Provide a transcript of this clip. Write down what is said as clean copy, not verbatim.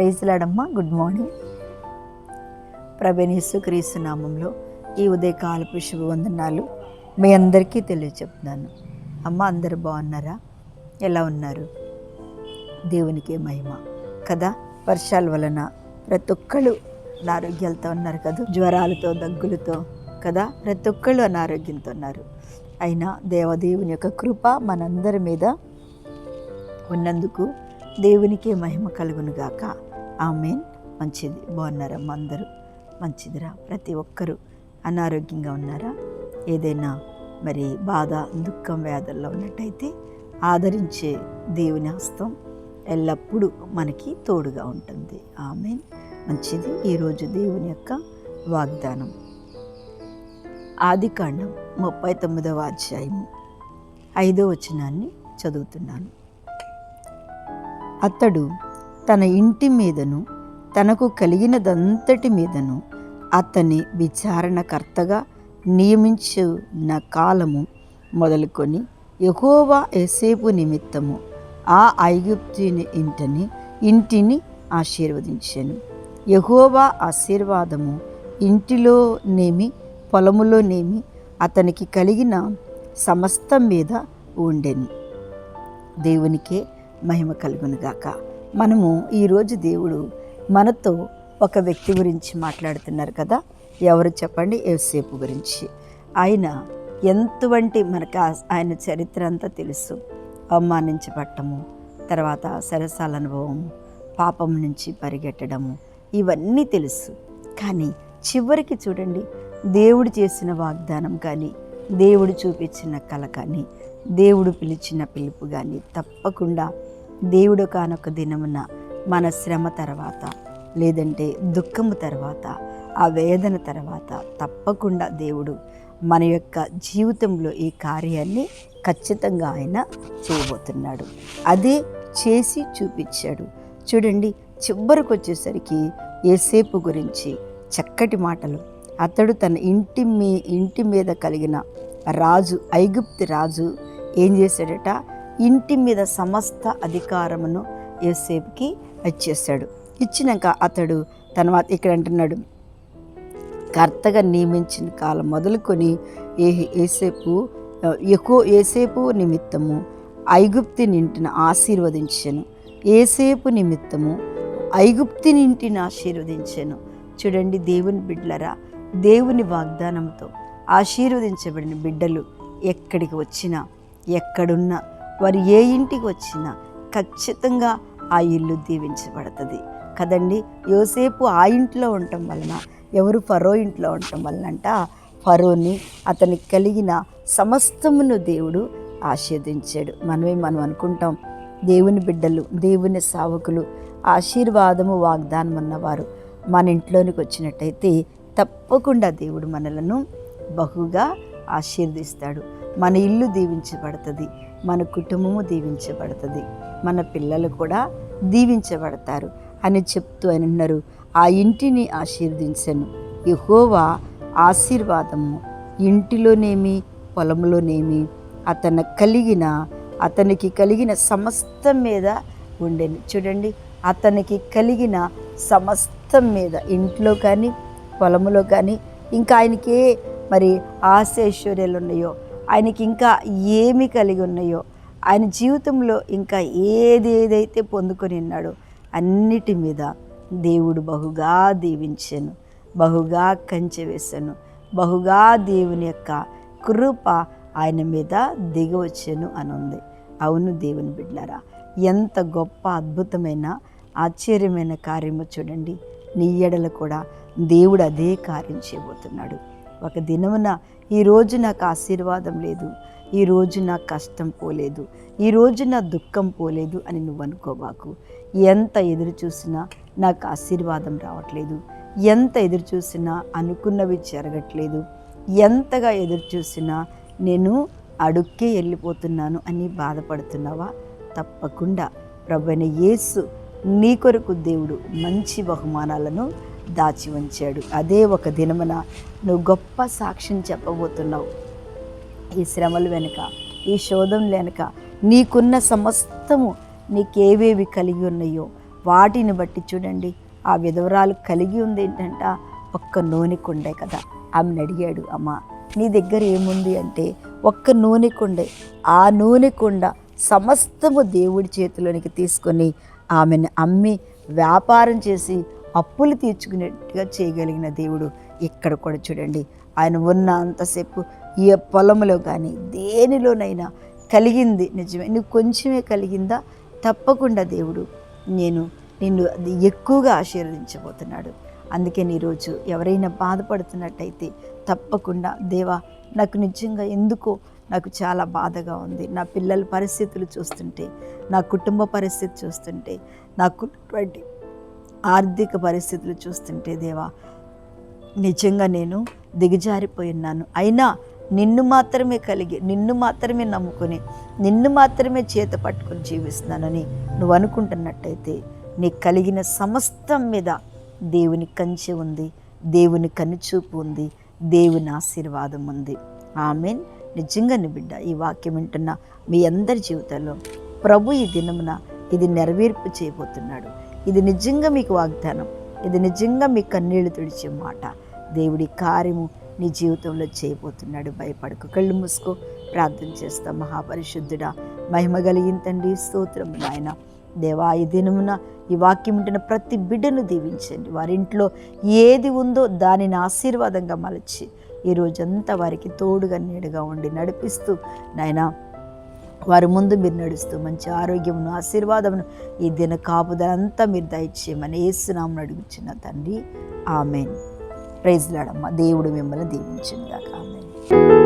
Praise లాడమ్మా. Good morning. ప్రభువైన యేసుక్రీస్తు నామంలో ఈ ఉదయకాలపు శుభవందనాలు మీ అందరికీ తెలియచెప్తున్నాను. అమ్మ, అందరూ బాగున్నారా? ఎలా ఉన్నారు? దేవునికే మహిమ కదా. వర్షాల వలన ప్రతి ఒక్కళ్ళు అనారోగ్యాలతో ఉన్నారు కదా, జ్వరాలతో, దగ్గులతో కదా, ప్రతి ఒక్కళ్ళు అనారోగ్యంతో ఉన్నారు. అయినా దేవదేవుని యొక్క కృప మనందరి మీద ఉన్నందుకు దేవునికే మహిమ కలుగునుగాక. ఆమేన్. మంచిది. బాగున్నారమ్మా అందరూ? మంచిదిరా. ప్రతి ఒక్కరూ అనారోగ్యంగా ఉన్నారా? ఏదైనా మరి బాధ, దుఃఖం, వ్యాధుల్లో ఉన్నట్టయితే ఆదరించే దేవుని హస్తం ఎల్లప్పుడూ మనకి తోడుగా ఉంటుంది. ఆమేన్. మంచిది. ఈరోజు దేవుని యొక్క వాగ్దానం ఆదికాండం 39వ అధ్యాయము 5వ వచనాన్ని చదువుతున్నాను. అతడు తన ఇంటి మీదను తనకు కలిగినదంతటి మీదను అతని విచారణకర్తగా నియమించిన కాలము మొదలుకొని యెహోవా యోసేపు నిమిత్తము ఆ ఐగుప్తీయుని ఇంటిని ఆశీర్వదించెను. యెహోవా ఆశీర్వాదము ఇంటిలోనేమి పొలములోనేమి అతనికి కలిగిన సమస్తం మీద ఉండెను. దేవునికే మహిమ కలుగునుగాక. మనము ఈరోజు దేవుడు మనతో ఒక వ్యక్తి గురించి మాట్లాడుతున్నారు కదా. ఎవరు చెప్పండి? యోసేపు గురించి. ఆయన ఎంతవంటి మనకు ఆయన చరిత్ర అంతా తెలుసు. అవమానించబడటము, తర్వాత సరసాల అనుభవము, పాపం నుంచి పరిగెట్టడము, ఇవన్నీ తెలుసు. కానీ చివరికి చూడండి, దేవుడు చేసిన వాగ్దానం కానీ, దేవుడు చూపించిన కల కానీ, దేవుడు పిలిచిన పిలుపు కానీ తప్పకుండా దేవుడు కానొక దినమున మన శ్రమ తర్వాత, లేదంటే దుఃఖము తర్వాత, ఆ వేదన తర్వాత తప్పకుండా దేవుడు మన యొక్క జీవితంలో ఈ కార్యాన్ని ఖచ్చితంగా ఆయన చేయబోతున్నాడు. అదే చేసి చూపించాడు. చూడండి, చివరికి వచ్చేసరికి యోసేపు గురించి చక్కటి మాటలు. అతడు తన ఇంటి మీద కలిగిన రాజు, ఐగుప్తు రాజు ఏం చేశాడట? ఇంటి మీద సమస్త అధికారమును యోసేపుకి ఇచ్చేశాడు. ఇచ్చినాక అతడు తర్వాత ఇక్కడ అంటున్నాడు, కర్తగా నియమించిన కాలం మొదలుకొని యోసేపు నిమిత్తము ఐగుప్తిని ఇంటిని ఆశీర్వదించెను. యోసేపు నిమిత్తము ఐగుప్తిని ఇంటిని ఆశీర్వదించెను. చూడండి, దేవుని బిడ్డలరా, దేవుని వాగ్దానంతో ఆశీర్వదించబడిన బిడ్డలు ఎక్కడికి వచ్చినా, ఎక్కడున్నా, వారు ఏ ఇంటికి వచ్చినా ఖచ్చితంగా ఆ ఇల్లు దీవించబడుతుంది కదండి. యోసేపు ఆ ఇంట్లో ఉండటం వలన, ఎవరు? ఫరో ఇంట్లో ఉండటం వలనంట ఫరోని, అతనికి కలిగిన సమస్తమును దేవుడు ఆశీర్వదించాడు. మనం అనుకుంటాం, దేవుని బిడ్డలు, దేవుని సేవకులు, ఆశీర్వాదము వాగ్దానం ఉన్నవారు మన ఇంట్లోనికి వచ్చినట్టయితే తప్పకుండా దేవుడు మనలను బహుగా ఆశీర్వదిస్తాడు. మన ఇల్లు దీవించబడుతుంది, మన కుటుంబము దీవించబడుతుంది, మన పిల్లలు కూడా దీవించబడతారు అని చెప్తూ ఆయన అన్నారు, ఆ ఇంటిని ఆశీర్వదించెను. యెహోవా ఆశీర్వాదము ఇంటిలోనేమి పొలంలోనేమి అతనికి కలిగిన సమస్తం మీద ఉండెను. చూడండి, అతనికి కలిగిన సమస్తం మీద, ఇంట్లో కానీ పొలములో కానీ, ఇంకా ఆయనకి మరి ఆశైశ్వర్యాలు ఉన్నాయో, ఆయనకి ఇంకా ఏమి కలిగి ఉన్నాయో, ఆయన జీవితంలో ఇంకా ఏదైతే పొందుకొని ఉన్నాడో అన్నిటి మీద దేవుడు బహుగా దీవించెను, బహుగా కంచె వేసెను, బహుగా దేవుని యొక్క కృప ఆయన మీద దిగవచ్చెను అని ఉంది. అవును దేవుని బిడ్డలారా, ఎంత గొప్ప అద్భుతమైన ఆశ్చర్యమైన కార్యము చూడండి. నీ ఎడల కూడా దేవుడు అదే కార్యం చేయబోతున్నాడు. ఒక దినమున ఈరోజు నాకు ఆశీర్వాదం లేదు, ఈరోజు నా కష్టం పోలేదు, ఈరోజు నా దుఃఖం పోలేదు అని నువ్వు అనుకోబాకు. ఎంత ఎదురు చూసినా నాకు ఆశీర్వాదం రావట్లేదు, ఎంత ఎదురు చూసినా అనుకున్నవి జరగట్లేదు, ఎంతగా ఎదురు చూసినా నేను అడుక్కే వెళ్ళిపోతున్నాను అని బాధపడుతున్నావా? తప్పకుండా ప్రభువైన యేసు నీ కొరకు దేవుడు మంచి బహుమానాలను దాచి ఉంచాడు. అదే ఒక దినమున నువ్వు గొప్ప సాక్ష్యం చెప్పబోతున్నావు. ఈ శ్రమల వెనుక, ఈ శోధం వెనుక నీకున్న సమస్తము, నీకేవేవి కలిగి ఉన్నాయో వాటిని బట్టి చూడండి ఆ విధవరాలు కలిగి ఉంది ఏంటంట, ఒక్క నూనె కుండే కదా. ఆమెను అడిగాడు, అమ్మ నీ దగ్గర ఏముంది అంటే ఒక్క నూనె కుండే. ఆ నూనె కుండ సమస్తము దేవుడి చేతిలోనికి తీసుకొని ఆమెను అమ్మి వ్యాపారం చేసి అప్పులు తీర్చుకునేట్టుగా చేయగలిగిన దేవుడు ఇక్కడ కూడా చూడండి. ఆయన ఉన్న అంతసేపు ఈ పొలంలో కానీ దేనిలోనైనా కలిగింది నిజమే. నువ్వు కొంచెమే కలిగిందా, తప్పకుండా దేవుడు నిన్ను అది ఎక్కువగా ఆశీర్వదించబోతున్నాడు. అందుకే ఈరోజు ఎవరైనా బాధపడుతున్నట్టయితే తప్పకుండా, దేవా నాకు నిజంగా ఎందుకో నాకు చాలా బాధగా ఉంది, నా పిల్లల పరిస్థితులు చూస్తుంటే, నా కుటుంబ పరిస్థితి చూస్తుంటే, నాకున్నటువంటి ఆర్థిక పరిస్థితులు చూస్తుంటే, దేవా నిజంగా నేను దిగజారిపోయినాను. అయినా నిన్ను మాత్రమే కలిగి, నిన్ను మాత్రమే నమ్ముకొని, నిన్ను మాత్రమే చేత పట్టుకొని జీవిస్తున్నానని నువ్వు అనుకుంటున్నట్టయితే, నీకు కలిగిన సమస్తం మీద దేవుని కంచె ఉంది, దేవుని కనుచూపు ఉంది, దేవుని ఆశీర్వాదం ఉంది. ఆమేన్. నిజంగా నీ బిడ్డ ఈ వాక్యం వింటున్న మీ అందరి జీవితాల్లో ప్రభు ఈ దినమున ఇది నెరవేర్పు చేయబోతున్నాడు. ఇది నిజంగా మీకు వాగ్దానం, ఇది నిజంగా మీ కన్నీళ్లు తుడిచే మాట. దేవుడి కార్యము నీ జీవితంలో చేయబోతున్నాడు. భయపడకు, కళ్ళు మూసుకో, ప్రార్థన చేస్తాం. మహాపరిశుద్ధుడా, మహిమ కలిగిన తండ్రి, స్తోత్రం నాయన. దేవా ఈ దినమున ఈ వాక్యం వింటున్న ప్రతి బిడ్డను దీవించండి. వారింట్లో ఏది ఉందో దానిని ఆశీర్వాదంగా మలచి ఈ రోజంతా వారికి తోడుగా నీడగా ఉండి నడిపిస్తూ నాయన వారి ముందు మీరు నడుస్తూ మంచి ఆరోగ్యమును ఆశీర్వాదమును ఈ దిన కాపుదలంతా మీరు దయచేయమని యేసు నామమున అడుగుచున్న తండ్రి. ఆమేన్. ప్రైజ్ లార్డ్ అమ్మ. దేవుడు మిమ్మల్ని దీవించును గాక. ఆమేన్.